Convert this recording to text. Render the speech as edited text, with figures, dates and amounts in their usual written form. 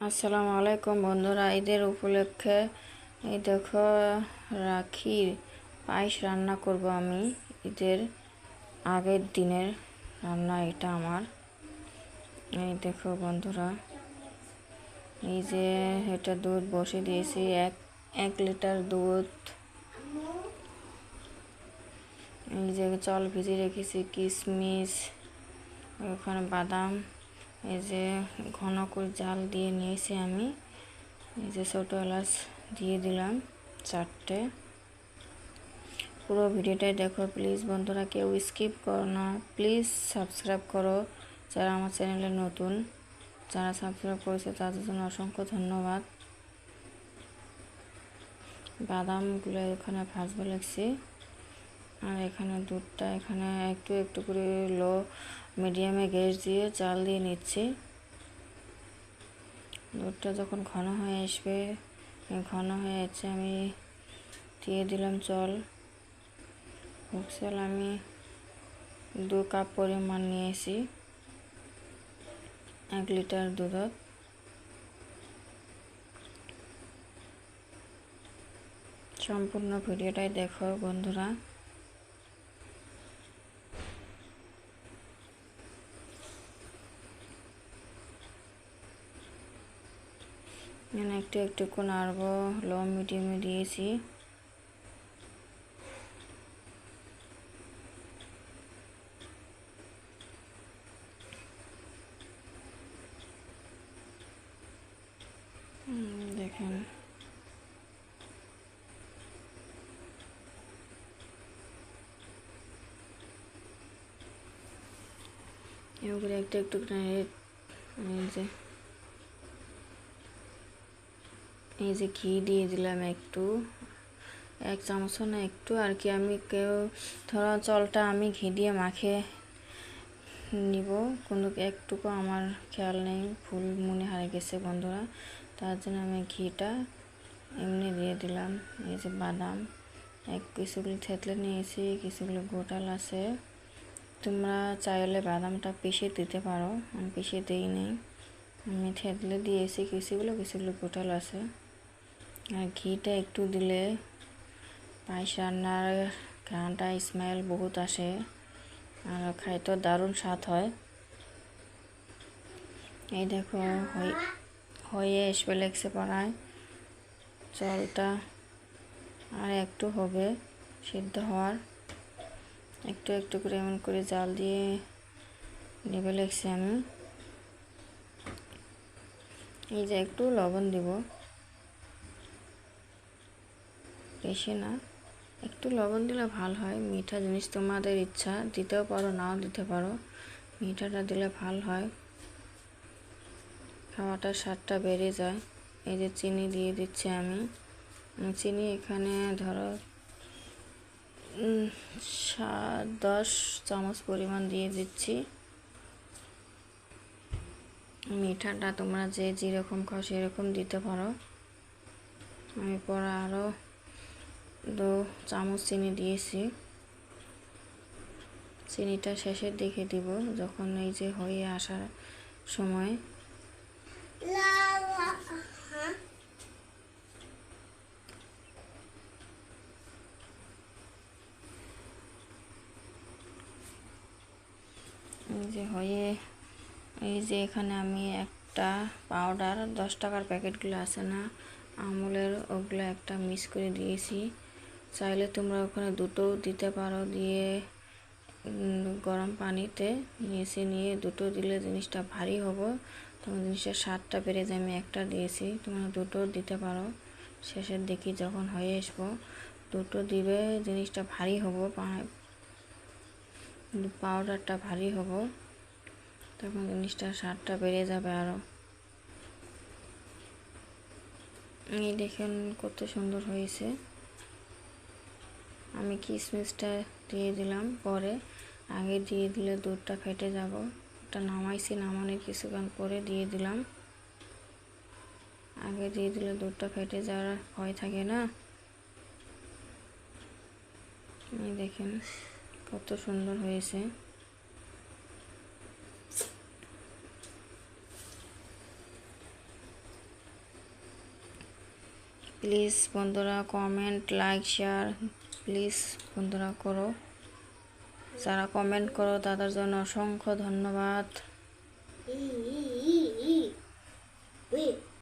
আসসালামু আলাইকুম বন্ধুরা, ঈদের উপলক্ষে এই দেখো রাখির পায়েস রান্না করব আমি। ঈদের আগের দিনের রান্না এটা আমার। এই দেখো বন্ধুরা, এই যে এটা দুধ বসে দিয়েছি, এক লিটার দুধ। এই যে চাল ভিজিয়ে রেখেছি, কিশমিশ, ওখানে বাদাম। এই যে ঘন করে জাল দিয়ে নিয়েছি আমি। এই যে ছোটো এলাচ দিয়ে দিলাম 4টে। পুরো ভিডিওটাই দেখো প্লিজ বন্ধুরা, কেউ স্কিপ করো না। প্লিজ সাবস্ক্রাইব করো যারা আমার চ্যানেলে নতুন। যারা সাবস্ক্রাইব করেছে তাদের জন্য অসংখ্য ধন্যবাদ। বাদামগুলো এখানে ভাজবে লাগছি, আর এখানে দুধটা এখানে একটু একটু করে লো মিডিয়ামে গ্যাস দিয়ে জাল দিয়ে নিচ্ছি। দুধটা যখন ঘন হয়ে আসবে, ঘন হয়ে যাচ্ছে, আমি দিয়ে দিলাম জল। জল আমি 2 কাপ পরিমাণ নিয়েছি 1 লিটার দুধত। সম্পূর্ণ ভিডিওটাই দেখো বন্ধুরা। একটু একটু করে নাড়বো, লো মিডিয়ামে দিয়েছি। দেখেন এগুলো একটু একটু এই যে ঘি দিয়ে দিলাম একটু, 1 চামচ না একটু আর কি। আমি ধরো জলটা আমি ঘি দিয়ে মাখিয়ে নিব, কোনো একটুকু আমার খেয়াল নেই, ভুল মনে হারিয়ে গেছে বন্ধুরা। তার জন্য আমি ঘিটা এমনি দিয়ে দিলাম। এই যে বাদাম কিছুগুলো থেতলে নিয়েছি, কিছুগুলো গোটাল আছে। তোমরা চাইলে বাদামটা পিষে দিতে পারো, আমি পিষে দিই নেই, আমি থেতলে দিয়েছি কিছুগুলো গোটাল আছে। আর ঘিটা একটু দিলে পায়েস রান্নার ঘ্রাণটা স্মেল বহুত আসে, আর খাইতে দারুণ স্বাদ হয়। এই দেখো হয়ে আসবে লেগছে পাড়ায়, জলটা আর একটু হবে সিদ্ধ হওয়ার। একটু একটু করে এমন করে জাল দিয়ে নেবে লেগছি আমি। এই যে একটু লবণ দিব, বেশি না, একটু লবণ দিলে ভালো হয়। মিঠা জিনিস তোমাদের ইচ্ছা, দিতেও পারো নাও দিতে পারো, মিঠাটা দিলে ভালো হয়, খাওয়াটার স্বাদটা বেড়ে যায়। এই যে চিনি দিয়ে দিচ্ছি আমি। চিনি এখানে ধরো 10 চামচ পরিমাণ দিয়ে দিচ্ছি। মিঠাটা তোমরা যে যেরকম খাও সেরকম দিতে পারো। আমি পরে আরও 2 চামচ চিনি দিয়েছি। চিনিটা শেষের দিকে দিব, যখন এই যে হয়ে আসার সময়। এই যে হয়ে, এই যে এখানে আমি একটা পাউডার 10 টাকার প্যাকেটগুলো আছে না আমুলের, ওগুলো একটা মিক্স করে দিয়েছি। চাইলে তোমরা ওখানে দুটো দিতে পারো, দিয়ে গরম পানিতে নিয়ে দুটো দিলে জিনিসটা ভারী হবে, তখন জিনিসটার স্বাদটা বেড়ে যায়। আমি একটা দিয়েছি, তোমরা দুটো দিতে পারো। শেষের দিকে যখন হয়ে আসবো দুটো দিবে, জিনিসটা ভারী হবো, পাউডারটা ভারী হবো, তখন জিনিসটার স্বাদটা বেড়ে যাবে আরও। এই দেখেন কত সুন্দর হয়েছে। আমি কিশমিশটা দিয়ে দিলাম পরে, আগে দিয়ে দিলে দুধটা ফেটে যাব। ওটা নামাইছি, নামানোর কিছুক্ষণ পরে দিয়ে দিলাম। আগে দিয়ে দিলে দুধটা ফেটে যাওয়ার ভয় থাকে না। এই দেখেন কত সুন্দর হয়েছে। প্লিজ বন্ধুরা কমেন্ট, লাইক, শেয়ার প্লিজ বন্ধুরা করো। যারা কমেন্ট করো তাদের জন্য অসংখ্য ধন্যবাদ।